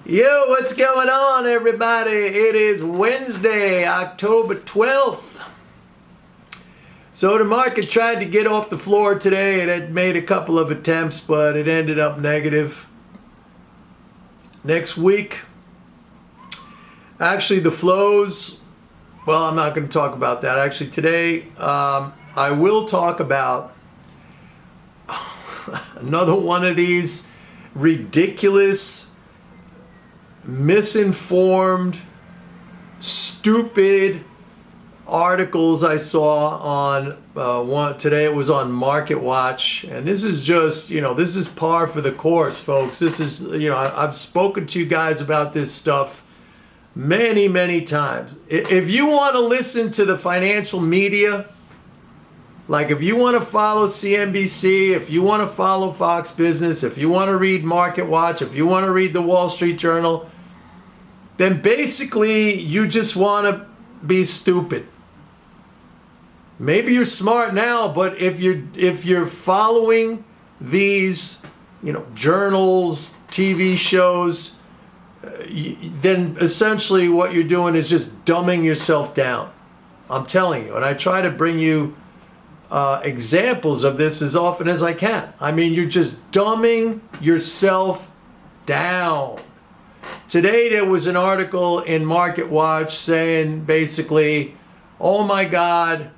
Yo, what's going on, everybody? It is Wednesday, October 12th. So the market tried to get off the floor today. It had made a couple of attempts, but it ended up negative. Next week, actually the flows, well, I'm not going to talk about that. Actually today, I will talk about another one of these ridiculous, misinformed, stupid articles I saw on one today. It was on Market Watch, and this is just, this is par for the course, folks. This is, I've spoken to you guys about this stuff many times. If you want to listen to the financial media, like if you want to follow CNBC, if you want to follow Fox Business, if you want to read Market Watch, if you want to read the Wall Street Journal, then basically you just want to be stupid. Maybe you're smart now, but if you're following these, journals, TV shows, then essentially what you're doing is just dumbing yourself down. I'm telling you, and I try to bring you examples of this as often as I can. I mean, you're just dumbing yourself down. Today there was an article in Market Watch saying basically, oh my God,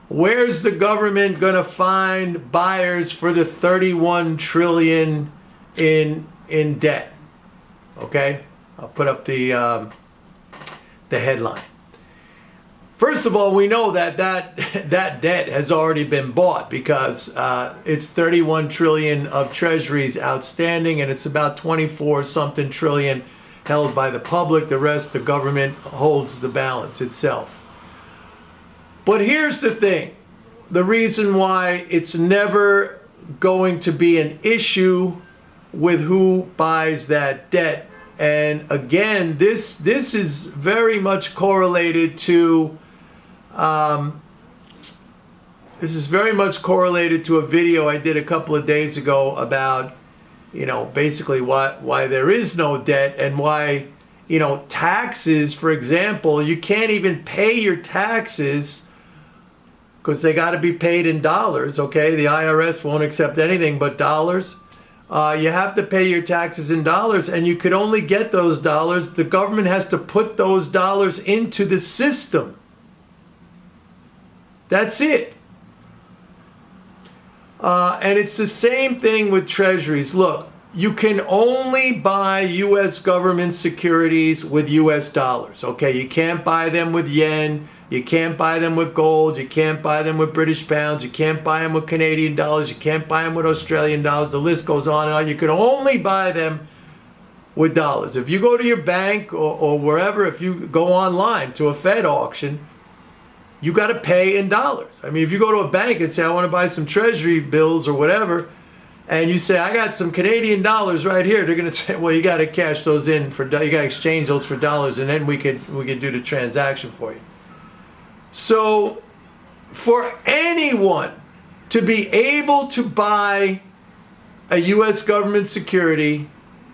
where's the government going to find buyers for the 31 trillion in debt? Okay, I'll put up the headline. First of all, we know that debt has already been bought because it's 31 trillion of Treasuries outstanding, and it's about 24 something trillion held by the public. The rest, the government holds the balance itself. But here's the thing. The reason why it's never going to be an issue with who buys that debt. And again, this is very much correlated to a video I did a couple of days ago about, basically why there is no debt and why, taxes, for example, you can't even pay your taxes because they got to be paid in dollars, okay? The IRS won't accept anything but dollars. You have to pay your taxes in dollars, and you could only get those dollars. The government has to put those dollars into the system. That's it. And it's the same thing with Treasuries. Look, you can only buy U.S. government securities with U.S. dollars, okay? You can't buy them with yen. You can't buy them with gold. You can't buy them with British pounds. You can't buy them with Canadian dollars. You can't buy them with Australian dollars. The list goes on and on. You can only buy them with dollars. If you go to your bank or wherever, if you go online to a Fed auction, you got to pay in dollars. I mean, if you go to a bank and say, I want to buy some Treasury bills or whatever, and you say, I got some Canadian dollars right here, they're going to say, well, you got to cash those in you got to exchange those for dollars, and then we could do the transaction for you. So for anyone to be able to buy a U.S. government security,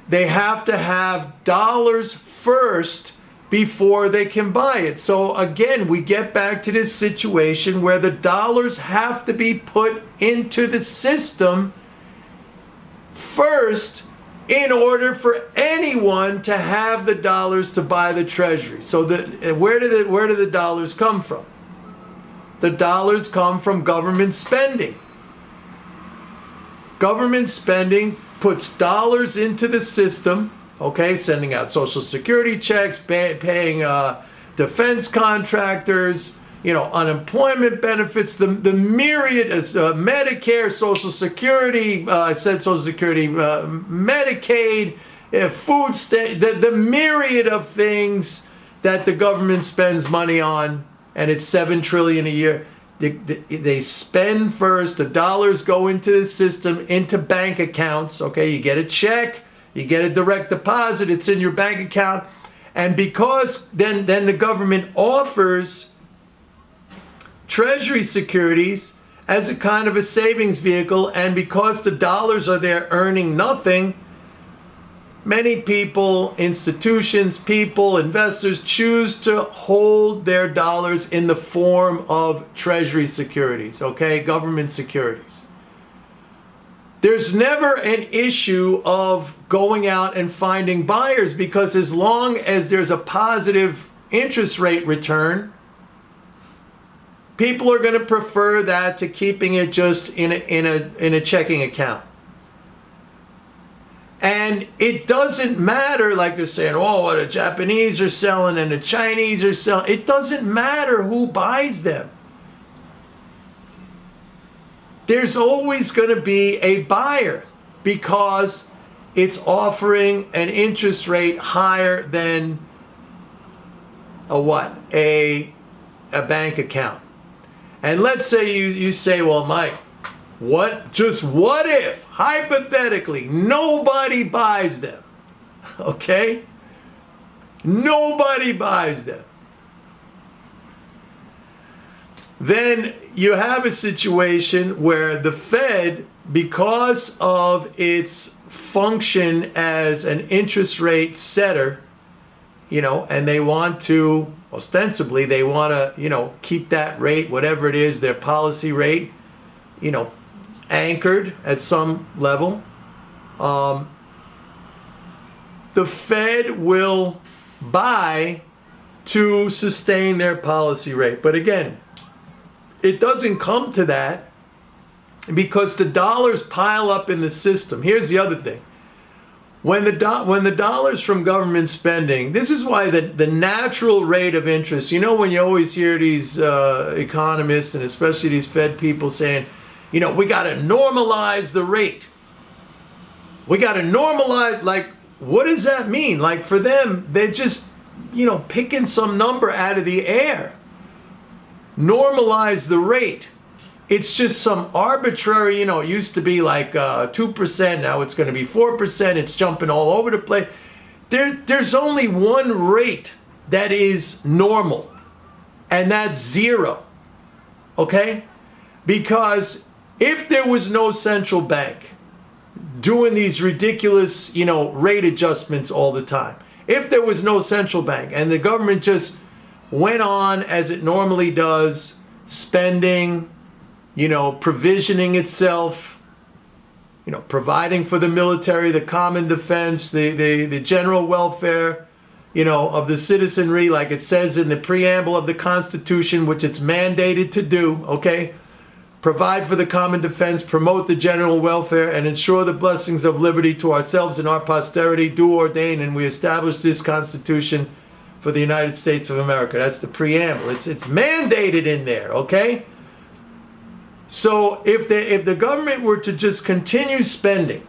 they have to have dollars first before they can buy it. So again, we get back to this situation where the dollars have to be put into the system first in order for anyone to have the dollars to buy the Treasury. So where do the dollars come from? The dollars come from government spending. Government spending puts dollars into the system, okay, sending out Social Security checks, paying defense contractors, unemployment benefits, the myriad, Medicare, Social Security, Medicaid, food the myriad of things that the government spends money on, and it's $7 trillion a year. They spend first. The dollars go into the system, into bank accounts. Okay, you get a check, you get a direct deposit. It's in your bank account, and because then the government offers Treasury securities as a kind of a savings vehicle, and because the dollars are there earning nothing, many people, institutions, people, investors choose to hold their dollars in the form of Treasury securities, okay, government securities. There's never an issue of going out and finding buyers, because as long as there's a positive interest rate return, people are going to prefer that to keeping it just in a checking account. And it doesn't matter, like they're saying, oh, what the Japanese are selling and the Chinese are selling. It doesn't matter who buys them. There's always going to be a buyer, because it's offering an interest rate higher than a what? A bank account. And let's say you say, well, Mike, what if, hypothetically, nobody buys them, okay? Nobody buys them. Then you have a situation where the Fed, because of its function as an interest rate setter, and they want to, ostensibly, they want to, keep that rate, whatever it is, their policy rate, anchored at some level. The Fed will buy to sustain their policy rate. But again, it doesn't come to that because the dollars pile up in the system. Here's the other thing. When the dollars from government spending, this is why the natural rate of interest, when you always hear these economists and especially these Fed people saying, we got to normalize the rate. We got to normalize, like, what does that mean? Like, for them, they're just, picking some number out of the air. Normalize the rate. It's just some arbitrary, it used to be like 2%, now it's going to be 4%, it's jumping all over the place. There's only one rate that is normal, and that's zero, okay? Because if there was no central bank doing these ridiculous, rate adjustments all the time, if there was no central bank and the government just went on as it normally does, spending, provisioning itself, providing for the military, the common defense, the general welfare, of the citizenry, like it says in the preamble of the Constitution, which it's mandated to do, okay? Provide for the common defense, promote the general welfare, and ensure the blessings of liberty to ourselves and our posterity, do ordain, and we establish this Constitution for the United States of America. That's the preamble. It's mandated in there, okay? So if the government were to just continue spending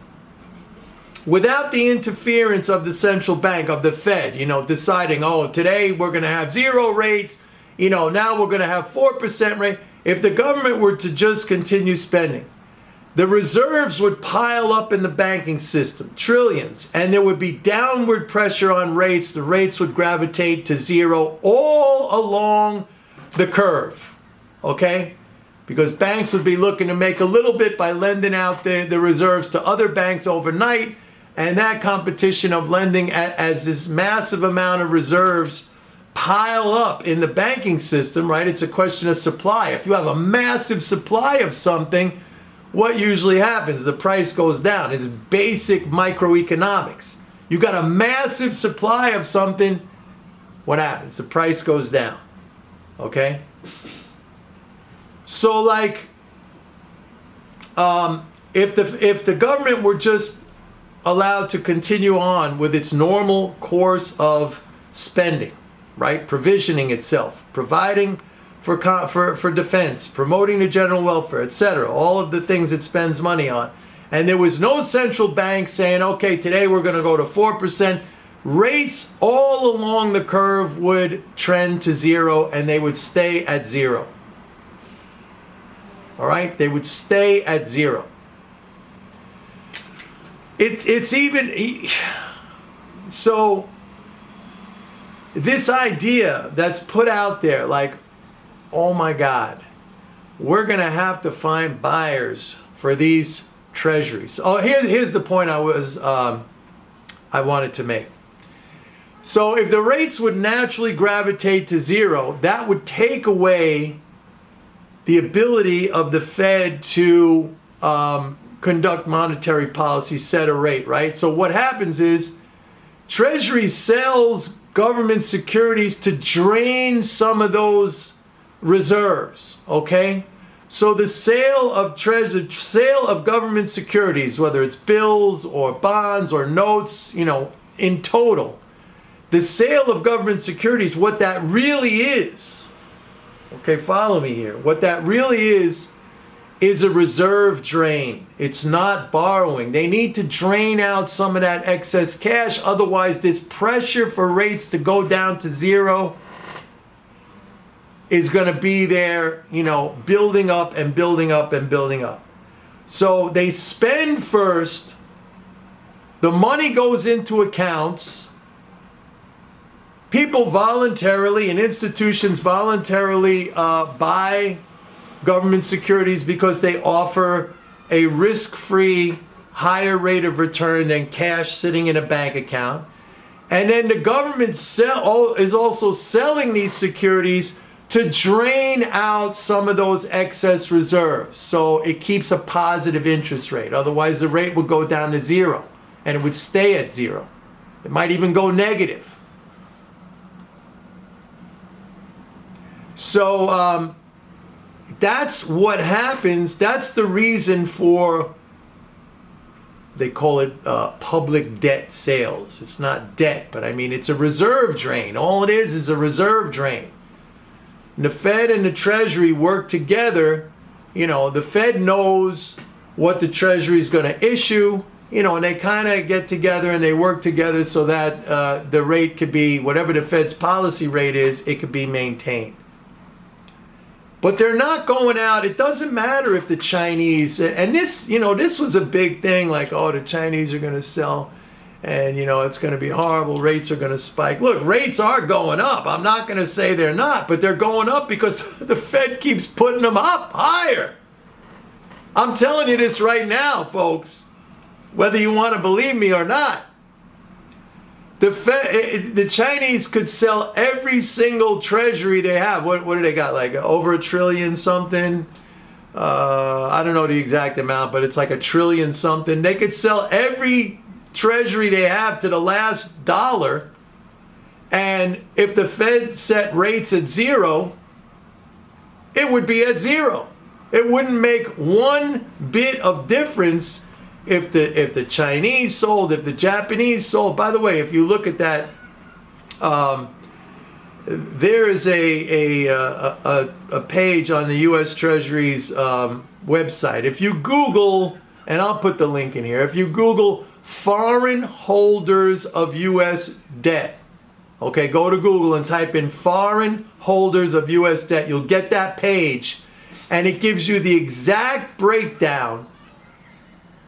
without the interference of the central bank, of the Fed, deciding, oh, today we're going to have zero rates, now we're going to have 4% rate. If the government were to just continue spending, the reserves would pile up in the banking system, trillions, and there would be downward pressure on rates. The rates would gravitate to zero all along the curve, okay? Because banks would be looking to make a little bit by lending out the reserves to other banks overnight, and that competition of lending as this massive amount of reserves pile up in the banking system, right? It's a question of supply. If you have a massive supply of something, what usually happens? The price goes down. It's basic microeconomics. You got a massive supply of something, what happens? The price goes down, okay? So like, if the government were just allowed to continue on with its normal course of spending, right? Provisioning itself, providing for defense, promoting the general welfare, etc., all of the things it spends money on. And there was no central bank saying, okay, today we're going to go to 4%. Rates all along the curve would trend to zero, and they would stay at zero. All right? They would stay at zero. It's even... So... this idea that's put out there, like, oh my God, we're going to have to find buyers for these treasuries. Oh, here's the point I was I wanted to make. So if the rates would naturally gravitate to zero, that would take away the ability of the Fed to conduct monetary policy, set a rate, right? So what happens is Treasury sells government securities to drain some of those reserves, okay? So the sale of government securities, whether it's bills or bonds or notes, in total, the sale of government securities, what that really is, okay, follow me here. What that really is a reserve drain. It's not borrowing. They need to drain out some of that excess cash. Otherwise, this pressure for rates to go down to zero is going to be there, building up and building up and building up. So they spend first. The money goes into accounts. People voluntarily and institutions voluntarily buy government securities because they offer a risk-free higher rate of return than cash sitting in a bank account. And then the government is also selling these securities to drain out some of those excess reserves. So it keeps a positive interest rate. Otherwise, the rate would go down to zero and it would stay at zero. It might even go negative. So that's what happens. That's the reason for, they call it public debt sales. It's not debt, but I mean, it's a reserve drain. All it is a reserve drain. And the Fed and the Treasury work together. The Fed knows what the Treasury is going to issue, and they kind of get together and they work together so that the rate could be, whatever the Fed's policy rate is, it could be maintained. But they're not going out. It doesn't matter if the Chinese, and this was a big thing, like, oh, the Chinese are going to sell, and, it's going to be horrible. Rates are going to spike. Look, rates are going up. I'm not going to say they're not, but they're going up because the Fed keeps putting them up higher. I'm telling you this right now, folks, whether you want to believe me or not. The Chinese could sell every single treasury they have. What do they got? Like over $1 trillion something? I don't know the exact amount, but it's like $1 trillion something. They could sell every treasury they have to the last dollar. And if the Fed set rates at zero, it would be at zero. It wouldn't make one bit of difference if the Chinese sold, if the Japanese sold. By the way, if you look at that, there is a page on the U.S. Treasury's website. If you Google, and I'll put the link in here, if you Google foreign holders of U.S. debt, okay, go to Google and type in foreign holders of U.S. debt, you'll get that page, and it gives you the exact breakdown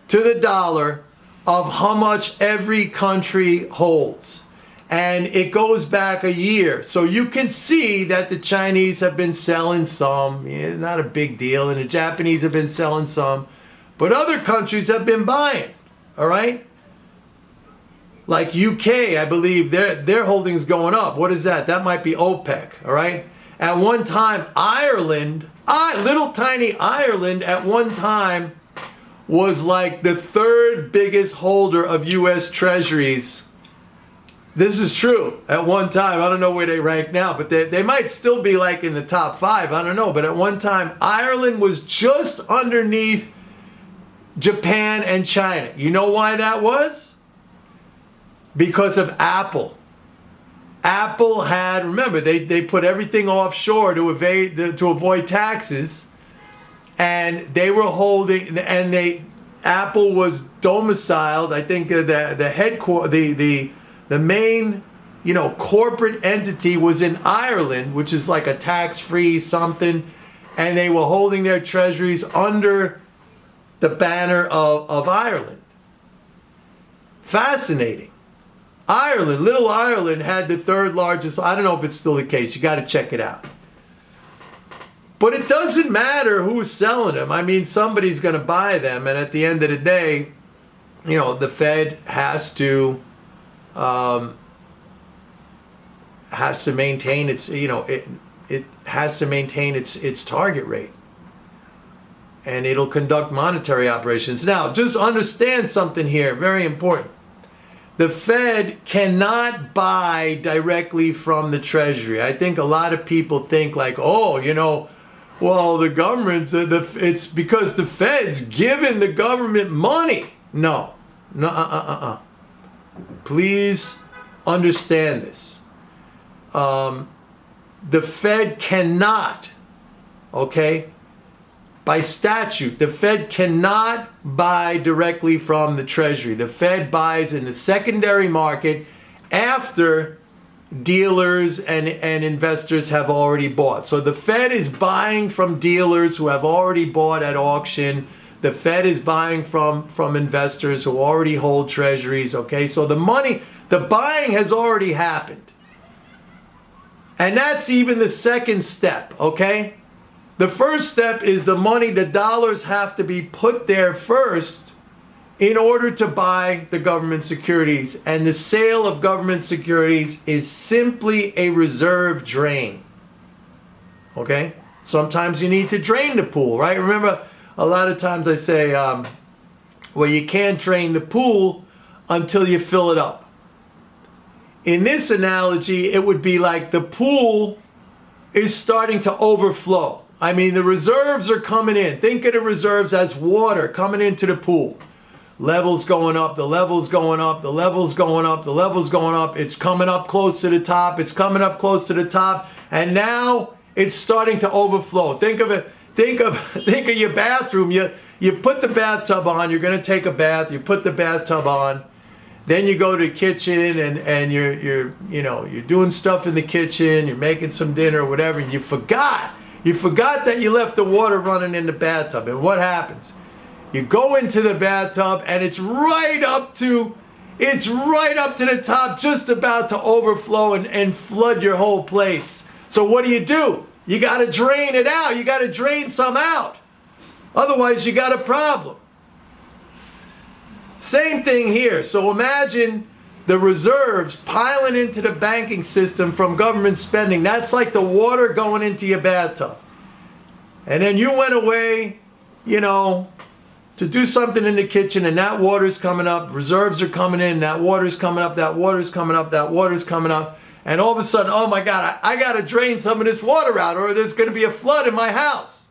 to the dollar of how much every country holds. And it goes back a year. So you can see that the Chinese have been selling some. It's not a big deal. And the Japanese have been selling some. But other countries have been buying. All right? Like UK, I believe their holdings going up. What is that? That might be OPEC. All right? At one time, Ireland, little tiny Ireland at one time was like the third biggest holder of U.S. Treasuries. This is true. At one time, I don't know where they rank now, but they might still be like in the top 5. I don't know. But at one time, Ireland was just underneath Japan and China. You know why that was? Because of Apple. Apple had, remember, they put everything offshore to avoid taxes. And they were holding, and Apple was domiciled. I think the headquarters, the main, corporate entity was in Ireland, which is like a tax-free something, and they were holding their treasuries under the banner of Ireland. Fascinating. Little Ireland had the third largest. I don't know if it's still the case. You got to check it out. But it doesn't matter who's selling them. I mean, somebody's going to buy them. And at the end of the day, the Fed has to has to maintain its, it has to maintain its target rate. And it'll conduct monetary operations. Now, just understand something here, very important. The Fed cannot buy directly from the Treasury. I think a lot of people think like, oh, well, the government's, it's because the Fed's giving the government money. No. Please understand this. The Fed cannot, okay? By statute, the Fed cannot buy directly from the Treasury. The Fed buys in the secondary market after dealers and investors have already bought. So the Fed is buying from dealers who have already bought at auction. The Fed is buying from investors who already hold Treasuries, okay? So the buying has already happened. And that's even the second step, okay? The first step is the money, the dollars have to be put there first in order to buy the government securities. And the sale of government securities is simply a reserve drain. Okay? Sometimes you need to drain the pool, right? Remember, a lot of times I say, well, you can't drain the pool until you fill it up. In this analogy, it would be like the pool is starting to overflow. I mean, the reserves are coming in. Think of the reserves as water coming into the pool. Levels going up, the levels going up, the levels going up, the levels going up. It's coming up close to the top. It's coming up close to the top. And now it's starting to overflow. Think of it. Think of your bathroom. You put the bathtub on. You're going to take a bath. You put the bathtub on. Then you go to the kitchen and you're doing stuff in the kitchen. You're making some dinner or whatever. And you forgot that you left the water running in the bathtub. And what happens? You go into the bathtub and it's right up to the top, just about to overflow and flood your whole place. So what do? You got to drain it out. You got to drain some out. Otherwise, you got a problem. Same thing here. So imagine the reserves piling into the banking system from government spending. That's like the water going into your bathtub. And then you went away, to do something in the kitchen, and that water's coming up. Reserves are coming in. That water's coming up. That water's coming up. That water's coming up. And all of a sudden, oh my God, I got to drain some of this water out, or there's going to be a flood in my house.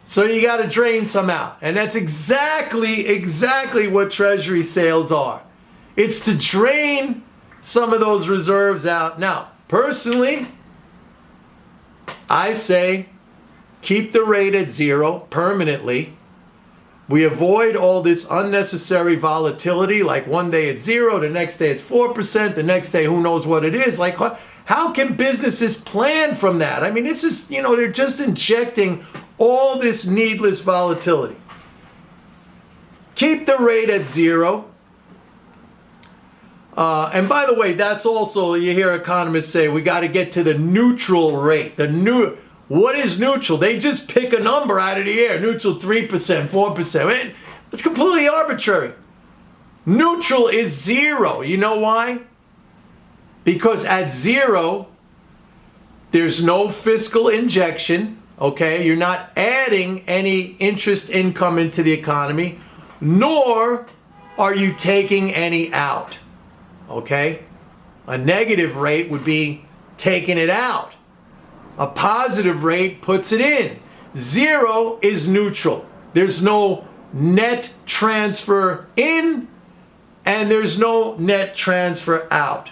So you got to drain some out. And that's exactly what Treasury sales are. It's to drain some of those reserves out. Now, personally, I say keep the rate at zero permanently. We avoid all this unnecessary volatility, like one day it's 0, the next day it's 4%, the next day who knows what it is. Like, how can businesses plan from that? I mean, this is, they're just injecting all this needless volatility. Keep the rate at 0. And by the way, that's also, you hear economists say, we got to get to the neutral rate. What is neutral? They just pick a number out of the air. Neutral 3%, 4%. It's completely arbitrary. Neutral is 0. You know why? Because at 0, there's no fiscal injection. Okay? You're not adding any interest income into the economy, nor are you taking any out. Okay? A negative rate would be taking it out. A positive rate puts it in. 0 is neutral. There's no net transfer in, and there's no net transfer out.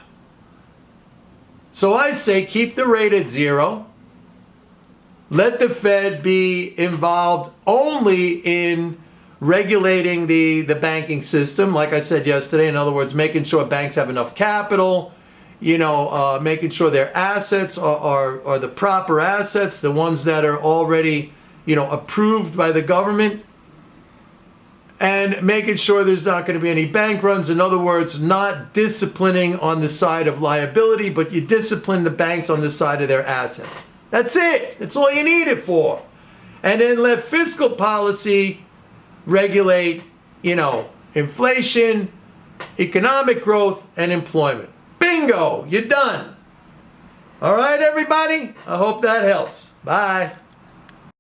So I say keep the rate at 0. Let the Fed be involved only in regulating the banking system, like I said yesterday. In other words, making sure banks have enough capital, making sure their assets are the proper assets, the ones that are already, approved by the government, and making sure there's not going to be any bank runs. In other words, not disciplining on the side of liability, but you discipline the banks on the side of their assets. That's it. That's all you need it for. And then let fiscal policy regulate, inflation, economic growth, and employment. Bingo! You're done. All right, everybody? I hope that helps. Bye.